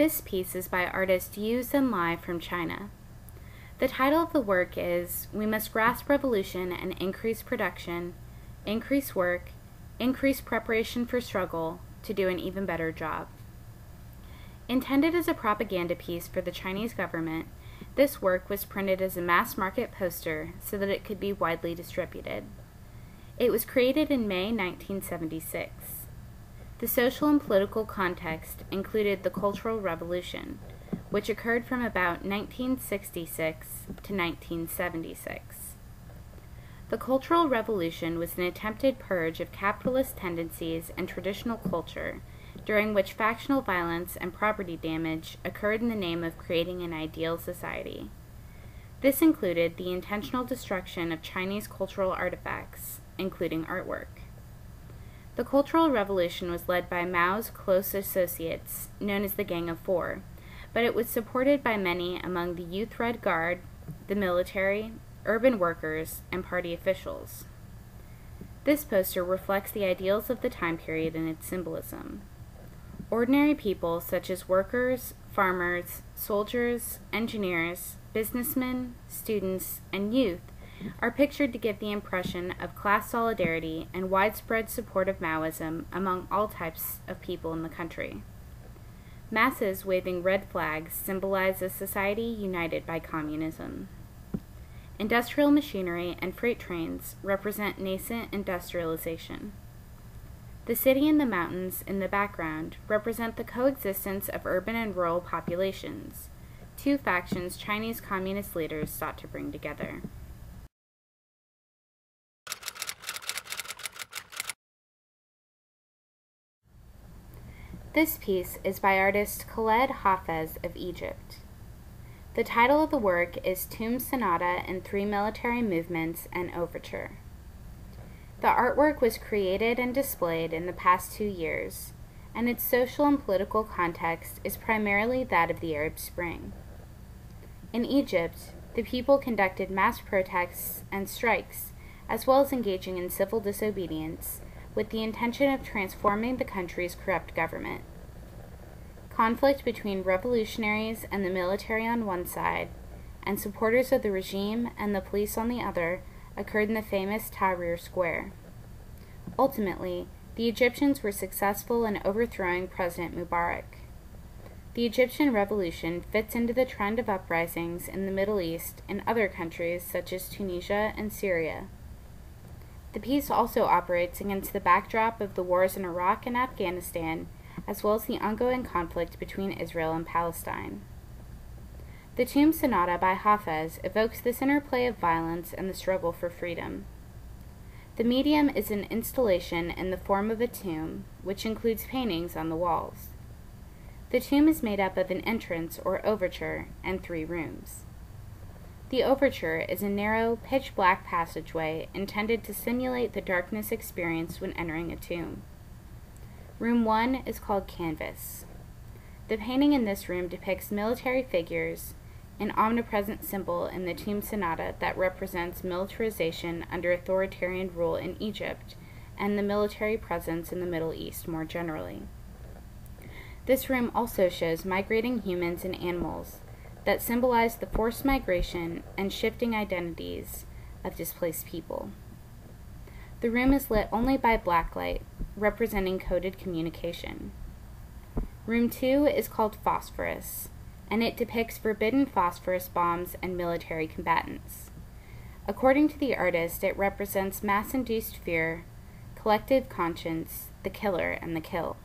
This piece is by artist Yu Zenlai from China. The title of the work is "We Must Grasp Revolution and Increase Production, Increase Work, Increase Preparation for Struggle to do an even better job." Intended as a propaganda piece for the Chinese government, this work was printed as a mass-market poster so that it could be widely distributed. It was created in May 1976. The social and political context included the Cultural Revolution, which occurred from about 1966 to 1976. The Cultural Revolution was an attempted purge of capitalist tendencies and traditional culture, during which factional violence and property damage occurred in the name of creating an ideal society. This included the intentional destruction of Chinese cultural artifacts, including artwork. The Cultural Revolution was led by Mao's close associates, known as the Gang of Four, but it was supported by many among the Youth Red Guard, the military, urban workers, and party officials. This poster reflects the ideals of the time period and its symbolism. Ordinary people such as workers, farmers, soldiers, engineers, businessmen, students, and youth are pictured to give the impression of class solidarity and widespread support of Maoism among all types of people in the country. Masses waving red flags symbolize a society united by communism. Industrial machinery and freight trains represent nascent industrialization. The city and the mountains in the background represent the coexistence of urban and rural populations, two factions Chinese communist leaders sought to bring together. This piece is by artist Khaled Hafez of Egypt. The title of the work is Tomb Sonata in 3 Military Movements and Overture. The artwork was created and displayed in the past 2 years, and its social and political context is primarily that of the Arab Spring. In Egypt, the people conducted mass protests and strikes, as well as engaging in civil disobedience, with the intention of transforming the country's corrupt government. Conflict between revolutionaries and the military on one side, and supporters of the regime and the police on the other, occurred in the famous Tahrir Square. Ultimately, the Egyptians were successful in overthrowing President Mubarak. The Egyptian Revolution fits into the trend of uprisings in the Middle East and other countries such as Tunisia and Syria. The piece also operates against the backdrop of the wars in Iraq and Afghanistan, as well as the ongoing conflict between Israel and Palestine. The Tomb Sonata by Hafez evokes this interplay of violence and the struggle for freedom. The medium is an installation in the form of a tomb, which includes paintings on the walls. The tomb is made up of an entrance or overture and 3 rooms. The overture is a narrow, pitch-black passageway intended to simulate the darkness experienced when entering a tomb. Room 1 is called Canvas. The painting in this room depicts military figures, an omnipresent symbol in the Tomb Sonata that represents militarization under authoritarian rule in Egypt and the military presence in the Middle East more generally. This room also shows migrating humans and animals that symbolize the forced migration and shifting identities of displaced people. The room is lit only by blacklight, representing coded communication. Room 2 is called Phosphorus, and it depicts forbidden phosphorus bombs and military combatants. According to the artist, it represents mass-induced fear, collective conscience, the killer, and the kill.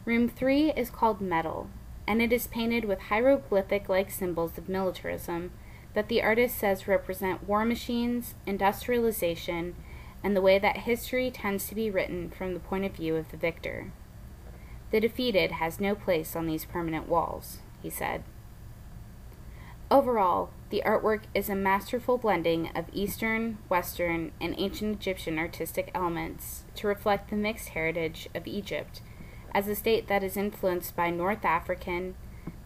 Room 3 is called Metal, and it is painted with hieroglyphic-like symbols of militarism that the artist says represent war machines, industrialization, and the way that history tends to be written from the point of view of the victor. The defeated has no place on these permanent walls, he said. Overall, the artwork is a masterful blending of Eastern, Western, and ancient Egyptian artistic elements to reflect the mixed heritage of Egypt as a state that is influenced by North African,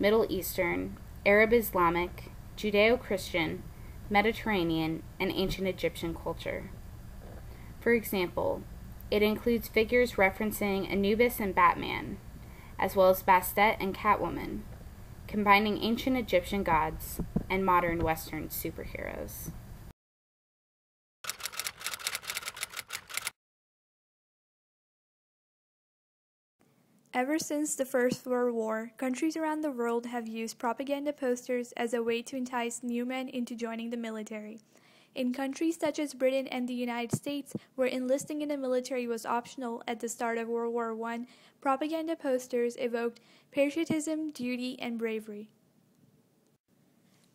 Middle Eastern, Arab Islamic, Judeo-Christian, Mediterranean, and ancient Egyptian culture. For example, it includes figures referencing Anubis and Batman, as well as Bastet and Catwoman, combining ancient Egyptian gods and modern Western superheroes. Ever since the First World War, countries around the world have used propaganda posters as a way to entice new men into joining the military. In countries such as Britain and the United States, where enlisting in the military was optional at the start of World War I, propaganda posters evoked patriotism, duty, and bravery.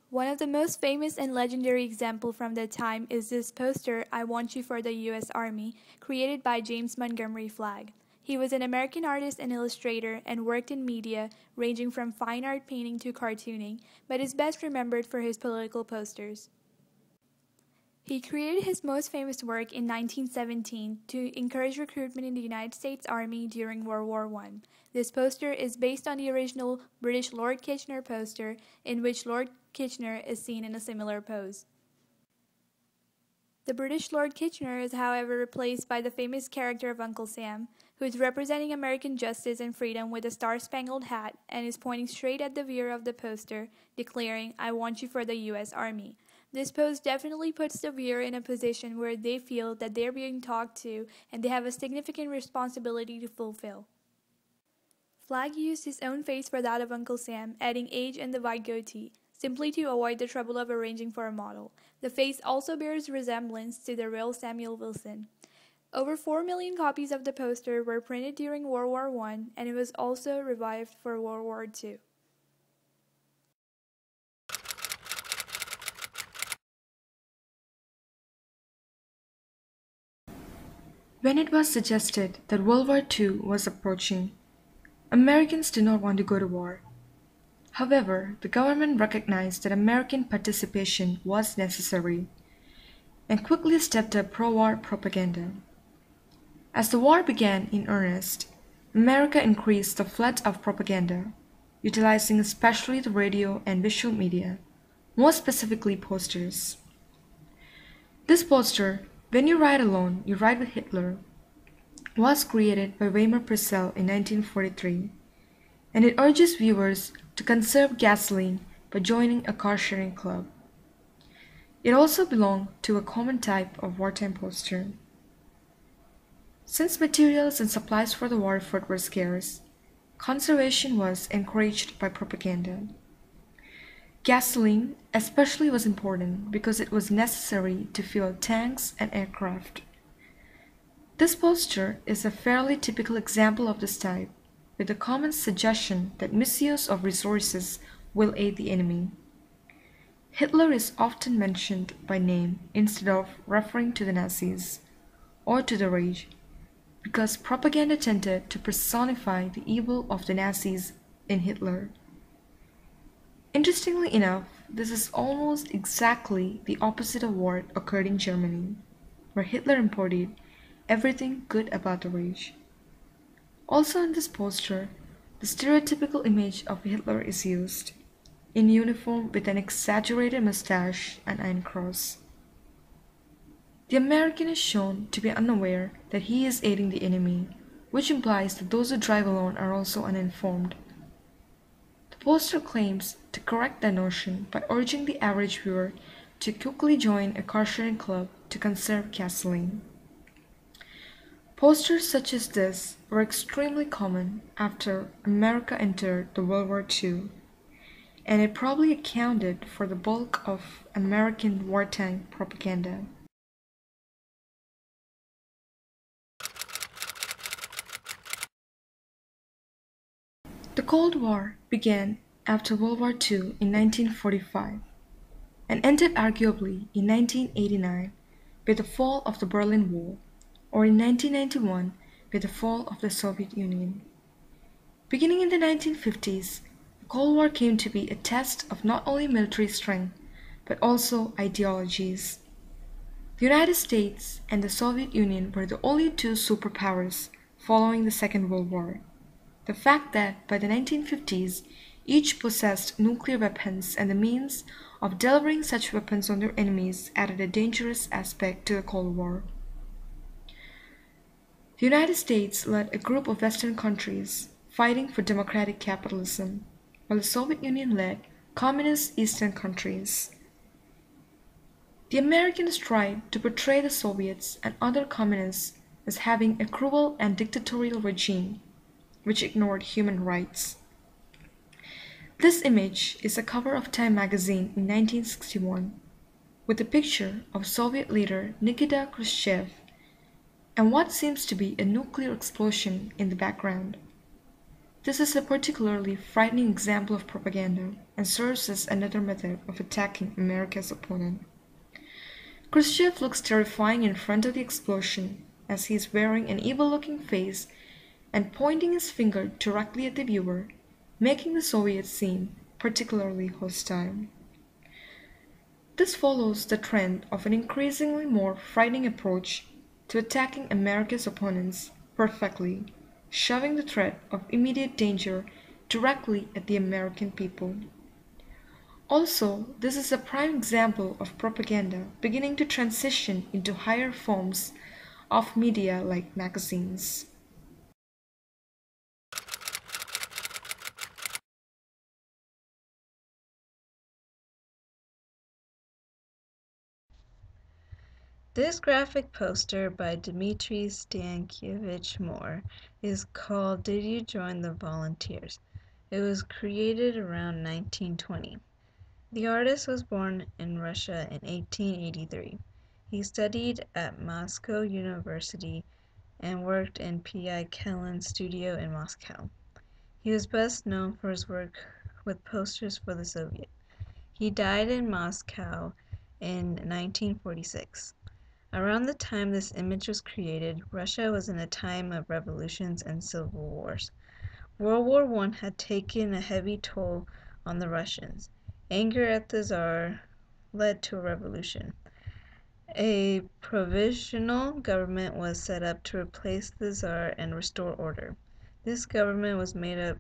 One of the most famous and legendary examples from that time is this poster, "I Want You for the U.S. Army," created by James Montgomery Flagg. He was an American artist and illustrator and worked in media, ranging from fine art painting to cartooning, but is best remembered for his political posters. He created his most famous work in 1917 to encourage recruitment in the United States Army during World War I. This poster is based on the original British Lord Kitchener poster, in which Lord Kitchener is seen in a similar pose. The British Lord Kitchener is, however, replaced by the famous character of Uncle Sam, who is representing American justice and freedom with a star-spangled hat and is pointing straight at the viewer of the poster, declaring, "I want you for the U.S. Army." This pose definitely puts the viewer in a position where they feel that they're being talked to and they have a significant responsibility to fulfill. Flagg used his own face for that of Uncle Sam, adding age and the white goatee, simply to avoid the trouble of arranging for a model. The face also bears resemblance to the real Samuel Wilson. Over 4 million copies of the poster were printed during World War I, and it was also revived for World War II. When it was suggested that World War II was approaching, Americans did not want to go to war. However, the government recognized that American participation was necessary and quickly stepped up pro-war propaganda. As the war began in earnest, America increased the flood of propaganda, utilizing especially the radio and visual media, more specifically posters. This poster, "When You Ride Alone, You Ride with Hitler," was created by Weimer Purcell in 1943, and it urges viewers to conserve gasoline by joining a car-sharing club. It also belonged to a common type of wartime poster. Since materials and supplies for the war effort were scarce, conservation was encouraged by propaganda. Gasoline especially was important because it was necessary to fuel tanks and aircraft. This poster is a fairly typical example of this type, with the common suggestion that misuse of resources will aid the enemy. Hitler is often mentioned by name instead of referring to the Nazis or to the Reich, because propaganda tended to personify the evil of the Nazis in Hitler. Interestingly enough, this is almost exactly the opposite of what occurred in Germany, where Hitler embodied everything good about the Reich. Also in this poster, the stereotypical image of Hitler is used, in uniform with an exaggerated mustache and iron cross. The American is shown to be unaware that he is aiding the enemy, which implies that those who drive alone are also uninformed. The poster claims to correct that notion by urging the average viewer to quickly join a car-sharing club to conserve gasoline. Posters such as this were extremely common after America entered the World War II, and it probably accounted for the bulk of American wartime propaganda. The Cold War began after World War II in 1945 and ended arguably in 1989 with the fall of the Berlin Wall, or in 1991 with the fall of the Soviet Union. Beginning in the 1950s, the Cold War came to be a test of not only military strength but also ideologies. The United States and the Soviet Union were the only two superpowers following the Second World War. The fact that by the 1950s each possessed nuclear weapons and the means of delivering such weapons on their enemies added a dangerous aspect to the Cold War. The United States led a group of Western countries fighting for democratic capitalism, while the Soviet Union led communist Eastern countries. The Americans tried to portray the Soviets and other communists as having a cruel and dictatorial regime which ignored human rights. This image is a cover of Time magazine in 1961 with a picture of Soviet leader Nikita Khrushchev and what seems to be a nuclear explosion in the background. This is a particularly frightening example of propaganda and serves as another method of attacking America's opponent. Khrushchev looks terrifying in front of the explosion as he is wearing an evil-looking face and pointing his finger directly at the viewer, making the Soviets seem particularly hostile. This follows the trend of an increasingly more frightening approach to attacking America's opponents perfectly, shoving the threat of immediate danger directly at the American people. Also, this is a prime example of propaganda beginning to transition into higher forms of media like magazines. This graphic poster by Dmitry Stankiewicz Moore is called Did You Join the Volunteers? It was created around 1920. The artist was born in Russia in 1883. He studied at Moscow University and worked in P.I. Kellen's studio in Moscow. He was best known for his work with posters for the Soviet. He died in Moscow in 1946. Around the time this image was created, Russia was in a time of revolutions and civil wars. World War I had taken a heavy toll on the Russians. Anger at the Tsar led to a revolution. A provisional government was set up to replace the Tsar and restore order. This government was made up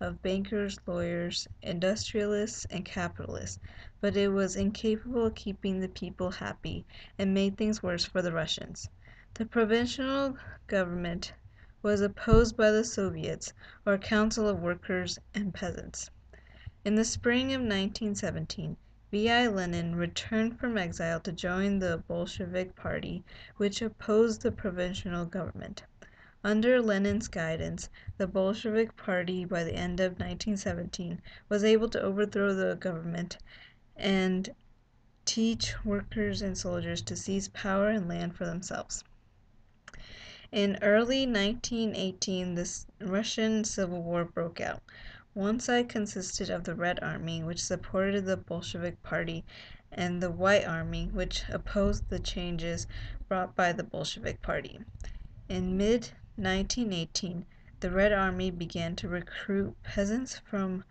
of bankers, lawyers, industrialists, and capitalists, but it was incapable of keeping the people happy and made things worse for the Russians. The provisional government was opposed by the Soviets, or Council of Workers and Peasants. In the spring of 1917, V.I. Lenin returned from exile to join the Bolshevik Party, which opposed the provisional government. Under Lenin's guidance, the Bolshevik Party, by the end of 1917, was able to overthrow the government and teach workers and soldiers to seize power and land for themselves. In early 1918, the Russian Civil War broke out. One side consisted of the Red Army, which supported the Bolshevik Party, and the White Army, which opposed the changes brought by the Bolshevik Party. In mid-1918, the Red Army began to recruit peasants from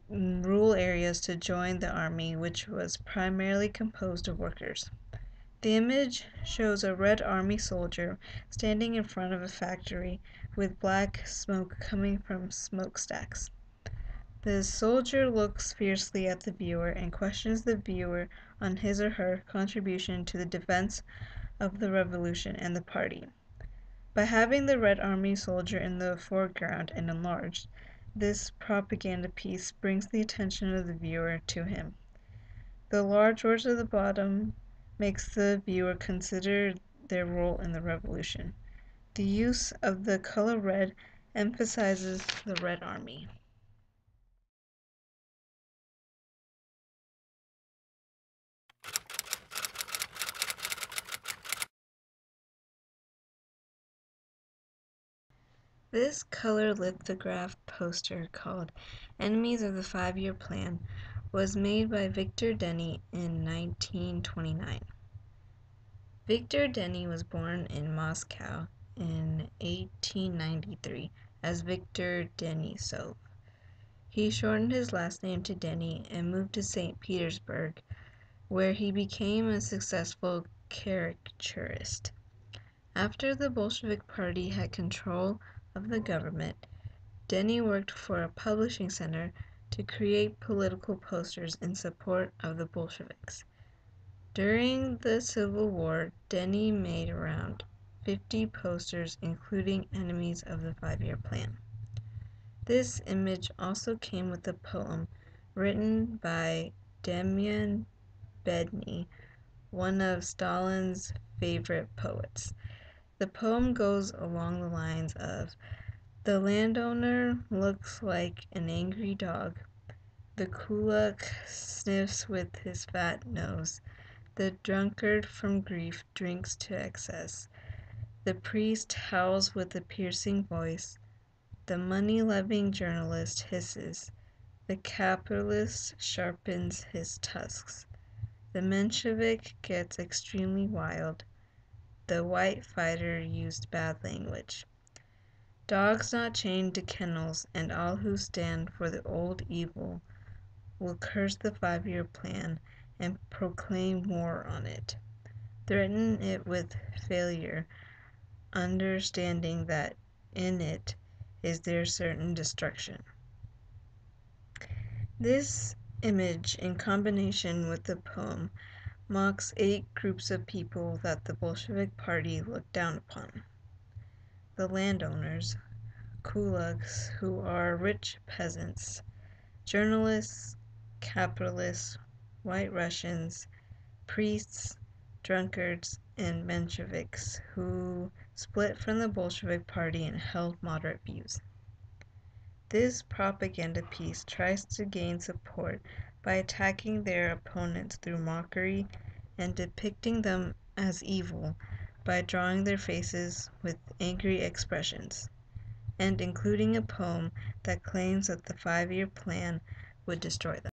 rural areas to join the army, which was primarily composed of workers. The image shows a Red Army soldier standing in front of a factory with black smoke coming from smokestacks. The soldier looks fiercely at the viewer and questions the viewer on his or her contribution to the defense of the revolution and the party. By having the Red Army soldier in the foreground and enlarged, this propaganda piece brings the attention of the viewer to him. The large words at the bottom makes the viewer consider their role in the revolution. The use of the color red emphasizes the Red Army. This color lithograph poster, called Enemies of the 5-Year Plan, was made by Victor Denny in 1929. Victor Denny was born in Moscow in 1893 as Victor Denisov. He shortened his last name to Denny and moved to St. Petersburg, where he became a successful caricaturist. After the Bolshevik Party had control of the government, Denny worked for a publishing center to create political posters in support of the Bolsheviks. During the Civil War, Denny made around 50 posters, including Enemies of the 5-Year Plan. This image also came with a poem written by Demian Bedny, one of Stalin's favorite poets. The poem goes along the lines of, "The landowner looks like an angry dog. The kulak sniffs with his fat nose. The drunkard from grief drinks to excess. The priest howls with a piercing voice. The money-loving journalist hisses. The capitalist sharpens his tusks. The Menshevik gets extremely wild. The white fighter used bad language. Dogs not chained to kennels, and all who stand for the old evil will curse the 5-year plan and proclaim war on it, threaten it with failure, understanding that in it is their certain destruction." This image, in combination with the poem, mocks 8 groups of people that the Bolshevik Party looked down upon. The landowners, kulaks, who are rich peasants, journalists, capitalists, white Russians, priests, drunkards, and Mensheviks, who split from the Bolshevik Party and held moderate views. This propaganda piece tries to gain support by attacking their opponents through mockery and depicting them as evil by drawing their faces with angry expressions, and including a poem that claims that the 5-year plan would destroy them.